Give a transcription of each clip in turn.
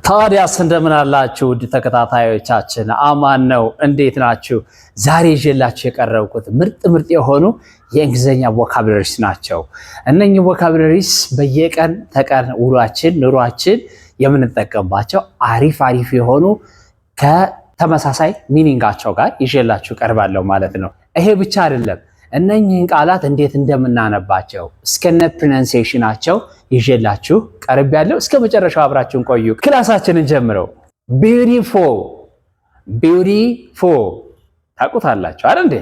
ታዲያስ እንደምን አላችሁ ውድ ተከታታዮቻችን? አማን ነው። እንዴት ናችሁ? ዛሬ ይዤላችሁ የቀረብኩት ምርጥ የሆኑ የእንግሊዝኛ ቮካብለሪስ ናቸው። እነኚህ ቮካብለሪስ በየቀን ተቀን ውሏችን ኑሯችን የምንጠቀምባቸው አሪፍ የሆኑ ከተመሳሳይ ሚኒንጋቸው ጋር ይዤላችሁ ቀርባለሁ ማለት ነው። ይሄ ብቻ አይደለም፣ እነኚህን ቃላት እንዴት እንደምናነባቸው እስከነ ፕሮናንሲዬሽናቸው ይዤላችሁ ቀርቤያለሁ። እስከ መጨረሻው አብራችሁን ቆዩ። ክላሳችንን ጀምረው ቢዩቲፉል ታውቁታላችሁ አይደል እንዴ?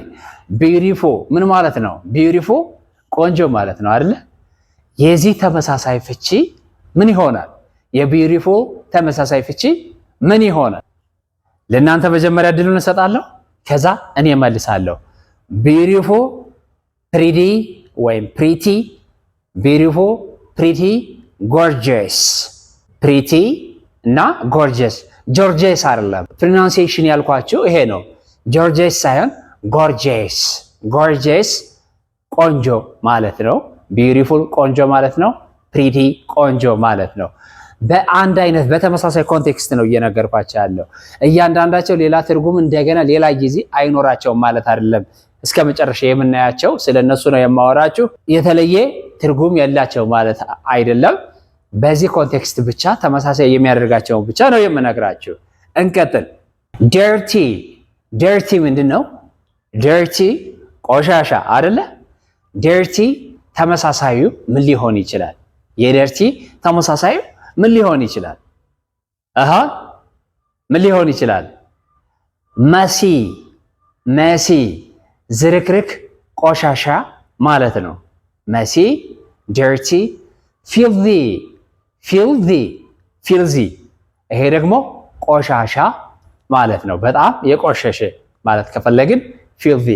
ቢዩቲፉል ምን ማለት ነው? ቢዩቲፉል ቆንጆ ማለት ነው አይደል? የዚህ ተመሳሳይ ፍቺ ምን ይሆናል? የቢዩቲፉል ተመሳሳይ ፍቺ ምን ይሆናል? ለእናንተ መጀመሪያ እድሉን እሰጣለሁ፣ ከዛ እኔ እመልሳለሁ። ቢዩቲፉል ፕሪቲ ወይም ፕሪቲ፣ ቢዩቲፉል ፕሪቲ፣ ጎርጂየስ። ፕሪቲ እና ጎርጂየስ። ጆርጂየስ አይደለም፣ ፕሮናንሲዬሽን ያልኳችሁ ይሄ ነው። ጆርጂየስ ሳይሆን ጎርጂየስ። ጎርጂየስ ቆንጆ ማለት ነው። ቢዩቲፉል ቆንጆ ማለት ነው። ፕሪቲ ቆንጆ ማለት ነው። በአንድ አይነት በተመሳሳይ ኮንቴክስት ነው እየነገርኳቸው ያለው። እያንዳንዳቸው ሌላ ትርጉም እንደገና ሌላ ጊዜ አይኖራቸውም ማለት አይደለም። እስከ መጨረሻ የምናያቸው ስለነሱ ነው የማወራችሁ። የተለየ ትርጉም የላቸው ማለት አይደለም። በዚህ ኮንቴክስት ብቻ ተመሳሳይ የሚያደርጋቸው ብቻ ነው የምነግራችሁ። እንቀጥል። ዲርቲ። ዲርቲ ምንድን ነው? ዲርቲ ቆሻሻ አይደለ? ዲርቲ ተመሳሳዩ ምን ሊሆን ይችላል? የዲርቲ ተመሳሳዩ ምን ሊሆን ይችላል? ምን ሊሆን ይችላል? መሲ ዝርክርክ ቆሻሻ ማለት ነው። መሲ፣ ዲርቲ፣ ፊልዚ ይሄ ደግሞ ቆሻሻ ማለት ነው። በጣም የቆሸሸ ማለት ከፈለግን ፊልዚ።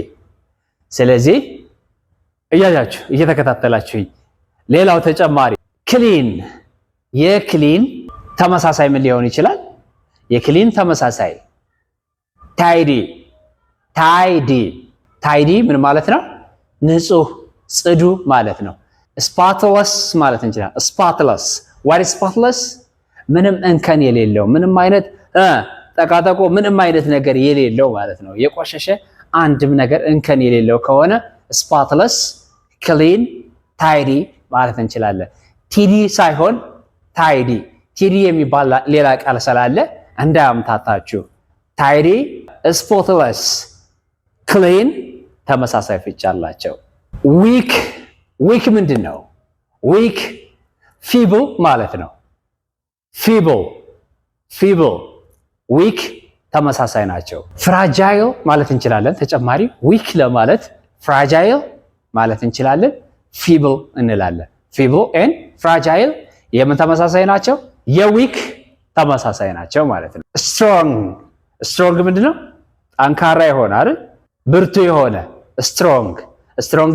ስለዚህ እያያችሁ እየተከታተላችሁኝ። ሌላው ተጨማሪ ክሊን። የክሊን ተመሳሳይ ምን ሊሆን ይችላል? የክሊን ተመሳሳይ ታይዲ ምን ማለት ነው? ንጹህ ጽዱ ማለት ነው። ስፖትለስ ማለት እንችላለን። ስፖትለስ ዋት ኢዝ ስፖትለስ? ምንም እንከን የሌለው ምንም አይነት ጠቃጠቆ ምንም አይነት ነገር የሌለው ማለት ነው። የቆሸሸ አንድም ነገር እንከን የሌለው ከሆነ ስፖትለስ፣ ክሊን፣ ታይዲ ማለት እንችላለን። ቲዲ ሳይሆን ታይዲ። ቲዲ የሚባል ሌላ ቃል ስላለ እንዳያምታታችሁ። ታይዲ፣ ስፖትለስ፣ ክሊን ተመሳሳይ ፍቺ አላቸው። ዊክ ምንድን ነው? ዊክ ፊብል ማለት ነው። ፊብል ዊክ ተመሳሳይ ናቸው። ፍራጃይል ማለት እንችላለን። ተጨማሪ ዊክ ለማለት ፍራጃይል ማለት እንችላለን። ፊብል እንላለን። ፊብል ኤንድ ፍራጃይል የምን ተመሳሳይ ናቸው? የዊክ ተመሳሳይ ናቸው ማለት ነው። ስትሮንግ ምንድን ነው? ጠንካራ የሆነ አይደል? ብርቱ የሆነ ስትሮንግ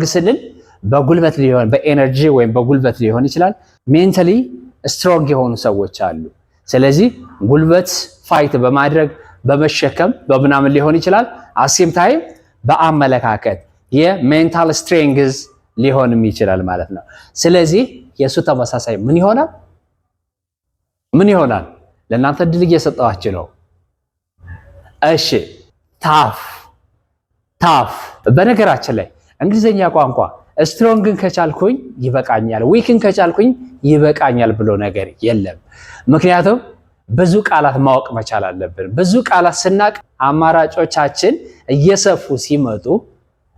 ስንል በጉልበት ሊሆን በኤነርጂ ወይም በጉልበት ሊሆን ይችላል። ሜንታሊ ስትሮንግ የሆኑ ሰዎች አሉ። ስለዚህ ጉልበት ፋይት በማድረግ በመሸከም በምናምን ሊሆን ይችላል። አሴም ታይም በአመለካከት የሜንታል ስትሬንግዝ ሊሆንም ይችላል ማለት ነው። ስለዚህ የእሱ ተመሳሳይ ምን ይሆናል? ለእናንተ እድል እየሰጠኋችሁ ነው። እሺ ታፍ። በነገራችን ላይ እንግሊዝኛ ቋንቋ ስትሮንግን ከቻልኩኝ ይበቃኛል፣ ዊክን ከቻልኩኝ ይበቃኛል ብሎ ነገር የለም። ምክንያቱም ብዙ ቃላት ማወቅ መቻል አለብን። ብዙ ቃላት ስናቅ አማራጮቻችን እየሰፉ ሲመጡ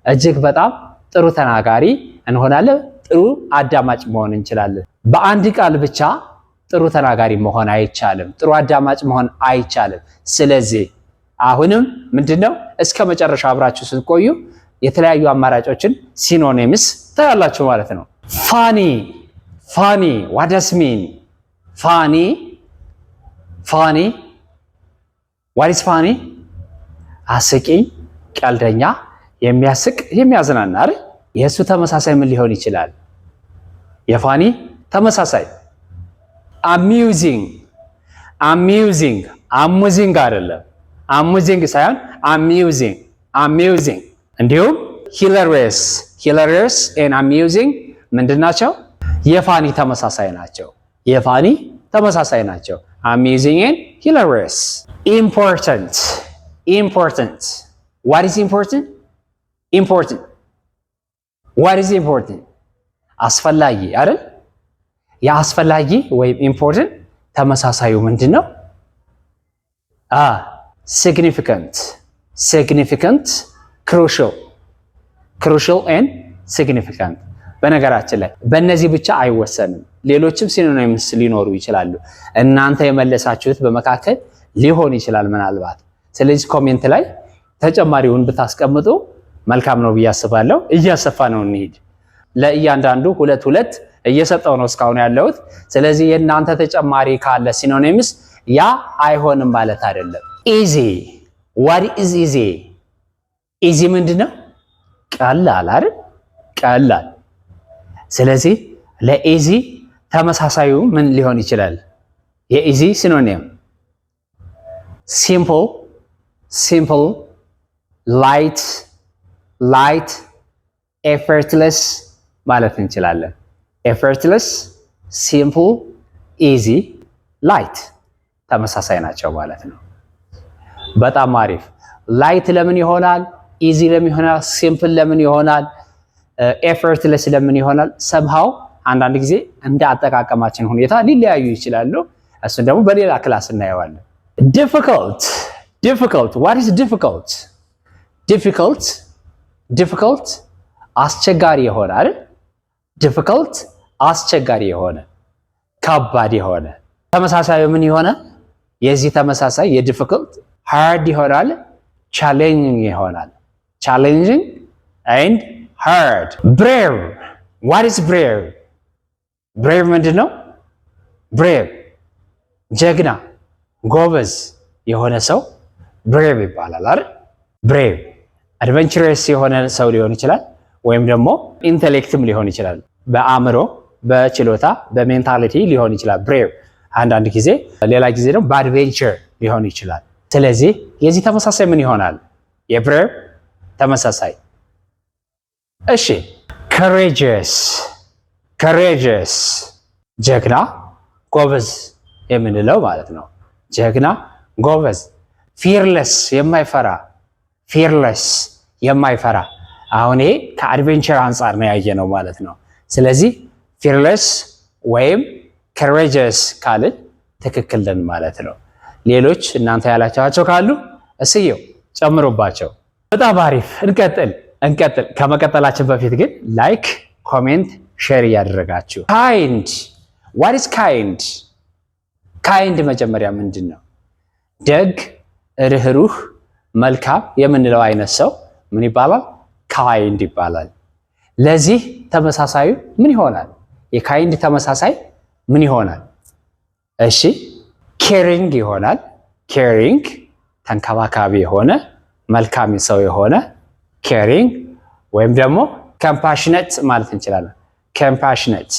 እጅግ በጣም ጥሩ ተናጋሪ እንሆናለን፣ ጥሩ አዳማጭ መሆን እንችላለን። በአንድ ቃል ብቻ ጥሩ ተናጋሪ መሆን አይቻልም፣ ጥሩ አዳማጭ መሆን አይቻልም። ስለዚህ አሁንም ምንድነው እስከ መጨረሻው አብራችሁ ስትቆዩ የተለያዩ አማራጮችን ሲኖኒምስ ታያላችሁ ማለት ነው። ፋኒ what does mean? ፋኒ what is funny? አስቂኝ፣ ቀልደኛ፣ የሚያስቅ፣ የሚያዝናና አይደል? የእሱ ተመሳሳይ ምን ሊሆን ይችላል? የፋኒ ተመሳሳይ amusing አይደለም። amusing ሳይሆን amusing። እንዲሁም hilarious and amusing ምንድን ናቸው? የፋኒ ተመሳሳይ ናቸው። Amusing and hilarious. Important. Important. What is important? Important. What is important? አስፈላጊ አይደል? የአስፈላጊ ወይም ኢምፖርታንት ተመሳሳዩ ምንድነው? Significant. Significant, crucial. Crucial and significant. በነገራችን ላይ በእነዚህ ብቻ አይወሰንም። ሌሎችም ሲኖኒምስ ሊኖሩ ይችላሉ። እናንተ የመለሳችሁት በመካከል ሊሆን ይችላል ምናልባት። ስለዚህ ኮሜንት ላይ ተጨማሪውን ብታስቀምጡ መልካም ነው ብዬ አስባለሁ። እያሰፋ ነው እንሂድ። ለእያንዳንዱ ሁለት ሁለት እየሰጠው ነው እስካሁን ያለሁት። ስለዚህ የእናንተ ተጨማሪ ካለ ሲኖኒምስ ያ አይሆንም ማለት አይደለም። easy. what is easy? easy ምንድነው? ቀላል አይደል? ቀላል። ስለዚህ ለኢዚ ተመሳሳዩ ምን ሊሆን ይችላል? የኢዚ ሲኖኒም simple, simple, light, light, effortless ማለት እንችላለን። effortless, simple, easy, light ተመሳሳይ ናቸው ማለት ነው። በጣም አሪፍ። ላይት ለምን ይሆናል? ኢዚ ለምን ይሆናል? ሲምፕል ለምን ይሆናል? ኤፈርትለስ ለምን ይሆናል? ሰምሃው አንዳንድ ጊዜ እንደ አጠቃቀማችን ሁኔታ ሊለያዩ ይችላሉ። እሱን ደግሞ በሌላ ክላስ እናየዋለን። difficult, difficult. what is difficult? difficult, difficult አስቸጋሪ የሆነ አይደል? difficult አስቸጋሪ የሆነ ከባድ የሆነ ተመሳሳዩ ምን ይሆናል? የዚህ ተመሳሳይ የዲፊካልት ሃርድ ይሆናል፣ ቻሌንጂንግ ይሆናል። ቻሌንጂንግ and hard. brave. what is brave? brave ምንድነው? brave ጀግና ጎበዝ የሆነ ሰው brave ይባላል አይደል? brave adventurous የሆነ ሰው ሊሆን ይችላል፣ ወይም ደግሞ ኢንተሌክትም ሊሆን ይችላል። በአእምሮ በችሎታ በሜንታሊቲ ሊሆን ይችላል brave። አንዳንድ ጊዜ ሌላ ጊዜ ደግሞ በአድቬንቸር ሊሆን ይችላል። ስለዚህ የዚህ ተመሳሳይ ምን ይሆናል? የብሬቭ ተመሳሳይ። እሺ courageous, courageous ጀግና ጎበዝ የምንለው ማለት ነው። ጀግና ጎበዝ። fearless የማይፈራ፣ fearless የማይፈራ። አሁን ይሄ ከአድቬንቸር አንጻር ነው ያየነው ማለት ነው። ስለዚህ fearless ወይም courageous ካልን ትክክል ነን ማለት ነው። ሌሎች እናንተ ያላችኋቸው ካሉ እስየው ጨምሩባቸው። በጣም አሪፍ። እንቀጥል። ከመቀጠላችን በፊት ግን ላይክ፣ ኮሜንት፣ ሼር እያደረጋችሁ kind. what is kind? kind መጀመሪያ ምንድን ነው? ደግ፣ ርህሩህ፣ መልካም የምንለው አይነት ሰው ምን ይባላል? kind ይባላል። ለዚህ ተመሳሳዩ ምን ይሆናል? የካይንድ ተመሳሳይ ምን ይሆናል? እሺ caring ይሆናል። caring ተንከባካቢ የሆነ መልካም ሰው የሆነ caring፣ ወይም ደግሞ compassionate ማለት እንችላለን። compassionate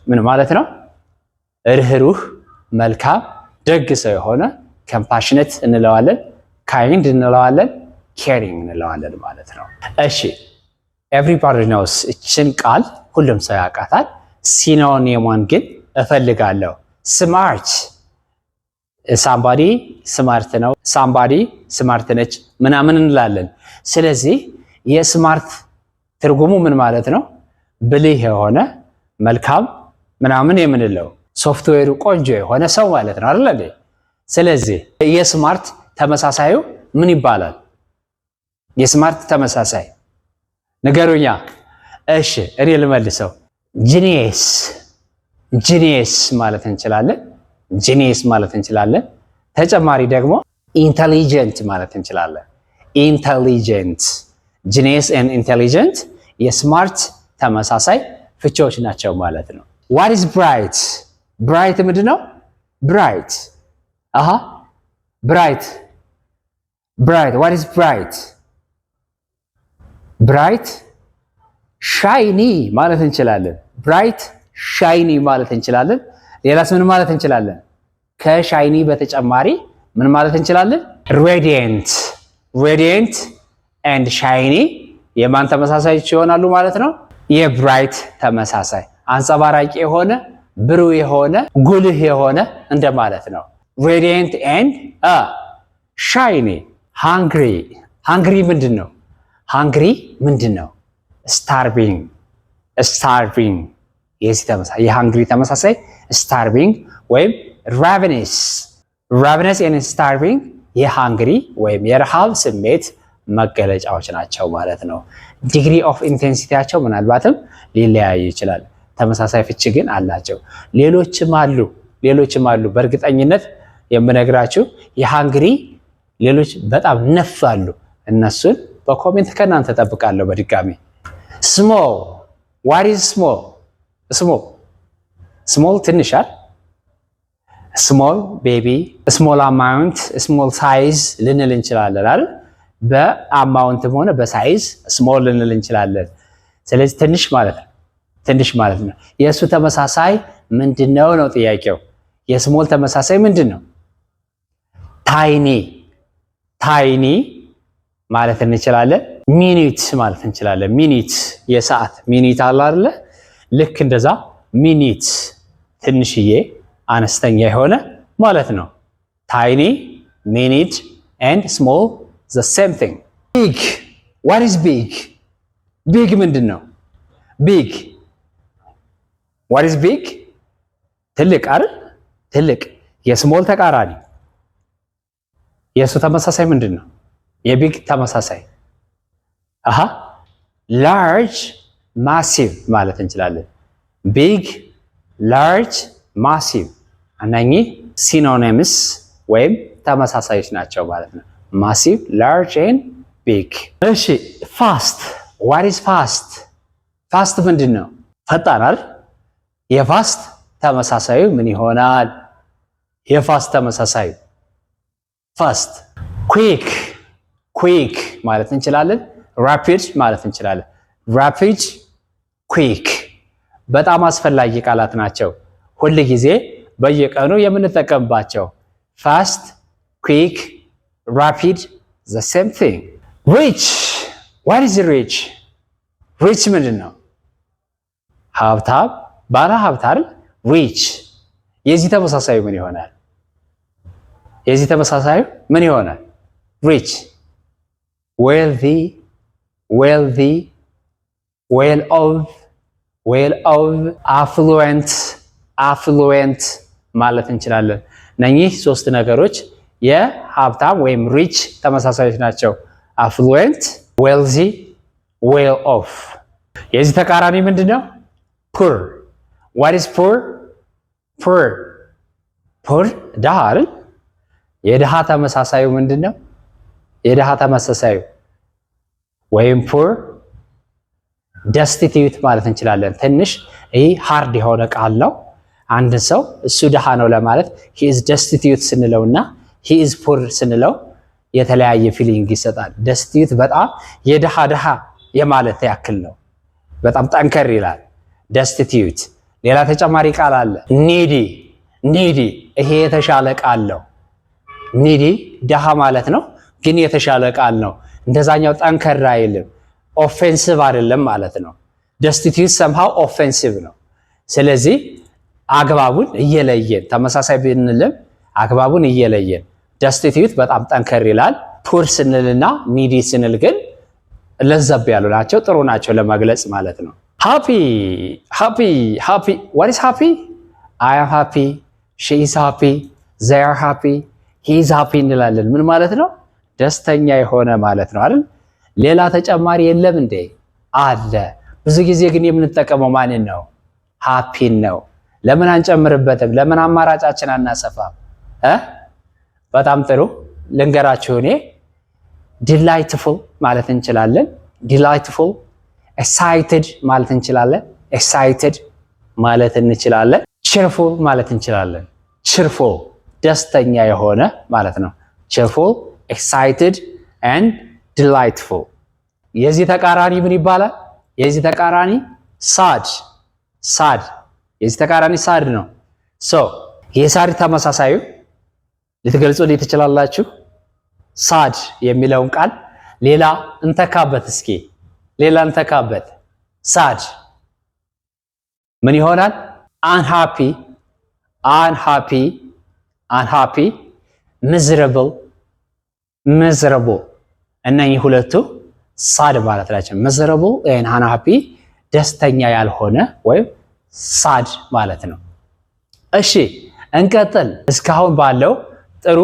ምን ማለት ነው? ርህሩህ፣ መልካም፣ ደግ ሰው የሆነ compassionate እንለዋለን፣ kind እንለዋለን፣ caring እንለዋለን ማለት ነው። እሺ everybody knows እችን ቃል ሁሉም ሰው ያውቃታል። ሲኖኒሟን ግን እፈልጋለሁ። ስማርት፣ ሳምባዲ ስማርት ነው፣ ሳምባዲ ስማርት ነች ምናምን እንላለን። ስለዚህ የስማርት ትርጉሙ ምን ማለት ነው? ብልህ የሆነ መልካም ምናምን የምንለው ሶፍትዌሩ ቆንጆ የሆነ ሰው ማለት ነው አይደል? ስለዚህ የስማርት ተመሳሳዩ ምን ይባላል? የስማርት ተመሳሳይ ንገሩኛ። እሺ እኔ ልመልሰው። ጂኒየስ ማለት እንችላለን። ጂኒየስ ማለት እንችላለን። ተጨማሪ ደግሞ ኢንተሊጀንት ማለት እንችላለን። ኢንተሊጀንት፣ ጂኒየስ ኤንድ ኢንተሊጀንት የስማርት ተመሳሳይ ፍቺዎች ናቸው ማለት ነው። what is bright? bright ምንድነው? bright bright what is bright? bright ሻይኒ ማለት እንችላለን። bright ሻይኒ ማለት እንችላለን። ሌላስ ምን ማለት እንችላለን? ከሻይኒ በተጨማሪ ምን ማለት እንችላለን? radiant and shiny የማን ተመሳሳይ ይሆናሉ ማለት ነው? የብራይት ተመሳሳይ አንጸባራቂ የሆነ ብሩህ የሆነ ጉልህ የሆነ እንደማለት ነው። radiant and shiny hungry ምንድን ነው? starving የዚህ ተመሳሳይ የሃንግሪ ተመሳሳይ starving ወይም ravenous and starving የሃንግሪ ወይም የረሃብ ስሜት መገለጫዎች ናቸው ማለት ነው። ዲግሪ ኦፍ ኢንቴንሲቲያቸው ምናልባትም ሊለያይ ይችላል። ተመሳሳይ ፍቺ ግን አላቸው። ሌሎችም አሉ በእርግጠኝነት የምነግራችሁ የሃንግሪ ሌሎች በጣም ነፍ አሉ። እነሱን በኮሜንት ከናንተ ተጠብቃለሁ። በድጋሚ small what is small ትንሻል small baby small amount small size ልንል እንችላለን አይደል? በአማውንትም ሆነ በሳይዝ small ልንል እንችላለን። ስለዚህ ትንሽ ማለት ነው። የእሱ ተመሳሳይ ምንድነው ነው ጥያቄው። የስሞል ተመሳሳይ ምንድነው? ታይኒ ማለት እንችላለን። ሚኒት ማለት እንችላለን። ሚኒት የሰዓት ሚኒት አለ አይደለ? ልክ እንደዛ ሚኒት ትንሽዬ አነስተኛ የሆነ ማለት ነው። ታይኒ ሚኒት and small the same thing. big what is big ምንድነው? big what is big ትልቅ አይደል? ትልቅ የስሞል ተቃራኒ የሱ ተመሳሳይ ምንድነው? የቢግ ተመሳሳይ large massive ማለት እንችላለን። big large massive እነኚህ ሲኖኒምስ ወይም ተመሳሳዮች ናቸው ማለት ነው። massive large and big። እሺ fast what is fast ምንድነው? ፈጣን አይደል? የፋስት ተመሳሳዩ ምን ይሆናል? የፋስት ተመሳሳዩ ፋስት quick ማለት እንችላለን። rapid ማለት እንችላለን። rapid quick በጣም አስፈላጊ ቃላት ናቸው። ሁል ጊዜ በየቀኑ የምንጠቀምባቸው fast quick rapid the same thing። rich what is rich ምንድነው? ሀብታም ባለ ሀብት አይደል? ሪች የዚህ ተመሳሳዩ ምን ይሆናል? ሪች wealthy well of affluent ማለት እንችላለን። እነኚህ ሶስት ነገሮች የሀብታም ወይም ሪች ተመሳሳዮች ናቸው። affluent wealthy well of። የዚህ ተቃራኒ ምንድነው? poor what is poor ድሃ አይደል? የድሃ ተመሳሳዩ ምንድነው? የድሃ ተመሳሳዩ ወይም poor destitute ማለት እንችላለን። ትንሽ ይሄ ሃርድ የሆነ ቃል ነው። አንድ ሰው እሱ ድሃ ነው ለማለት he is destitute ስንለውና he is poor ስንለው የተለያየ ፊሊንግ ይሰጣል። destitute በጣም የድሃ የማለት ያክል ነው። በጣም ጠንከር ይላል destitute። ሌላ ተጨማሪ ቃል አለ needy ይሄ የተሻለ ቃል ነው። needy ድሃ ማለት ነው፣ ግን የተሻለ ቃል ነው። እንደዛኛው ጠንከር አይልም፣ ኦፌንሲቭ አይደለም ማለት ነው። destitute somehow ኦፌንሲቭ ነው። ስለዚህ አግባቡን እየለየን ተመሳሳይ ብንልም አግባቡን እየለየን destitute በጣም ጠንከር ይላል። ፑር ስንልና needy ስንል ግን ለዘብ ያሉ ናቸው፣ ጥሩ ናቸው ለመግለጽ ማለት ነው። happy what is happy? I am happy, she is happy, they are happy, he is happy እንላለን። ምን ማለት ነው? ደስተኛ የሆነ ማለት ነው አይደል? ሌላ ተጨማሪ የለም እንዴ? አለ። ብዙ ጊዜ ግን የምንጠቀመው ማንን ነው? happy ነው። ለምን አንጨምርበትም? ለምን አማራጫችን አናሰፋም? በጣም ጥሩ ልንገራችሁ። እኔ delightful ማለት እንችላለን። delightful excited ማለት እንችላለን። excited ማለት እንችላለን። cheerful ማለት እንችላለን። cheerful ደስተኛ የሆነ ማለት ነው። cheerful excited and delightful። የዚህ ተቃራኒ ምን ይባላል? የዚህ ተቃራኒ sad የዚህ ተቃራኒ sad ነው። so የሳድ ተመሳሳዩ ልትገልጹልኝ ትችላላችሁ? sad የሚለውን ቃል ሌላ እንተካበት እስኪ። ሌላ እንተካበት። sad ምን ይሆናል? unhappy unhappy unhappy miserable miserable እነኚህ ሁለቱ ሳድ ማለት ናቸው። miserable and unhappy ደስተኛ ያልሆነ ወይም ሳድ ማለት ነው። እሺ እንቀጥል። እስካሁን ባለው ጥሩ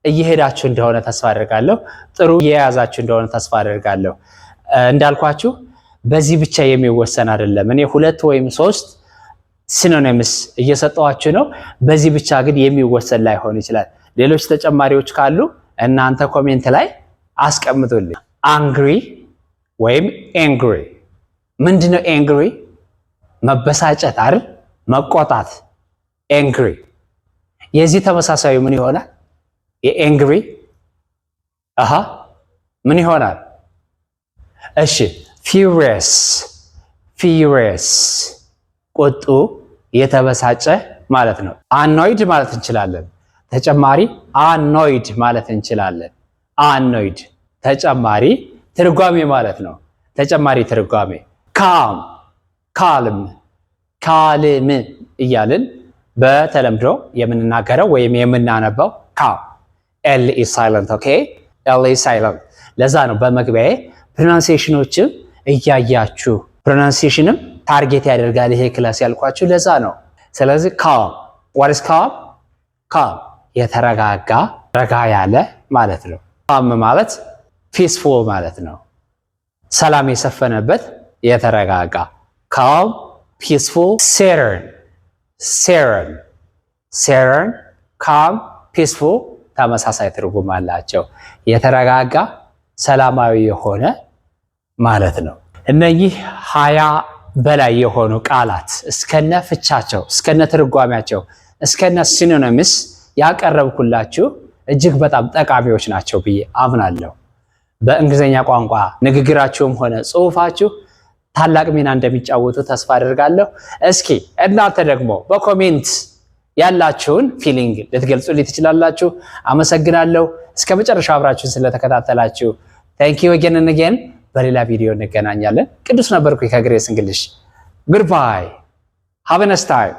እየሄዳችሁ እንደሆነ ተስፋ አደርጋለሁ። ጥሩ እየያዛችሁ እንደሆነ ተስፋ አደርጋለሁ። እንዳልኳችሁ በዚህ ብቻ የሚወሰን አይደለም። እኔ 2 ወይም 3 ሲኖኒምስ እየሰጠዋችሁ ነው። በዚህ ብቻ ግን የሚወሰን ላይሆን ይችላል። ሌሎች ተጨማሪዎች ካሉ እናንተ ኮሜንት ላይ አስቀምጡልኝ። angry ወይም angry ምንድነው? angry መበሳጨት አይደል? መቆጣት angry። የዚህ ተመሳሳዩ ምን ይሆናል? የangry ምን ይሆናል? እሺ furious furious ቁጡ የተበሳጨ ማለት ነው። annoyed ማለት እንችላለን። ተጨማሪ annoyed ማለት እንችላለን። annoyed ተጨማሪ ትርጓሜ ማለት ነው። ተጨማሪ ትርጓሜ calm calm calm እያልን በተለምዶ የምንናገረው ወይም የምናነበው calm l is silent okay l is silent። ለዛ ነው በመግቢያዬ ፕሮናንሲዬሽኖችን እያያችሁ ፕሮናንሲዬሽንም ታርጌት ያደርጋል ይሄ ክላስ ያልኳችሁ ለዛ ነው። ስለዚህ calm what is calm calm የተረጋጋ ረጋ ያለ ማለት ነው። calm ማለት peaceful ማለት ነው። ሰላም የሰፈነበት የተረጋጋ calm peaceful serene serene serene calm peaceful ተመሳሳይ ትርጉም አላቸው። የተረጋጋ ሰላማዊ የሆነ ማለት ነው። እነዚህ 20 በላይ የሆኑ ቃላት እስከነ ፍቻቸው እስከነ ትርጓሜያቸው እስከነ ሲኖኒምስ ያቀረብኩላችሁ እጅግ በጣም ጠቃሚዎች ናቸው ብዬ አምናለሁ። በእንግሊዘኛ ቋንቋ ንግግራችሁም ሆነ ጽሁፋችሁ ታላቅ ሚና እንደሚጫወቱ ተስፋ አደርጋለሁ። እስኪ እናንተ ደግሞ በኮሜንት ያላችሁን ፊሊንግ ልትገልጹልኝ ትችላላችሁ። አመሰግናለሁ። እስከ መጨረሻው አብራችሁን ስለተከታተላችሁ thank you again and again። በሌላ ቪዲዮ እንገናኛለን። ቅዱስ ነበርኩ ከግሬስ እንግሊሽ። goodbye have a nice time።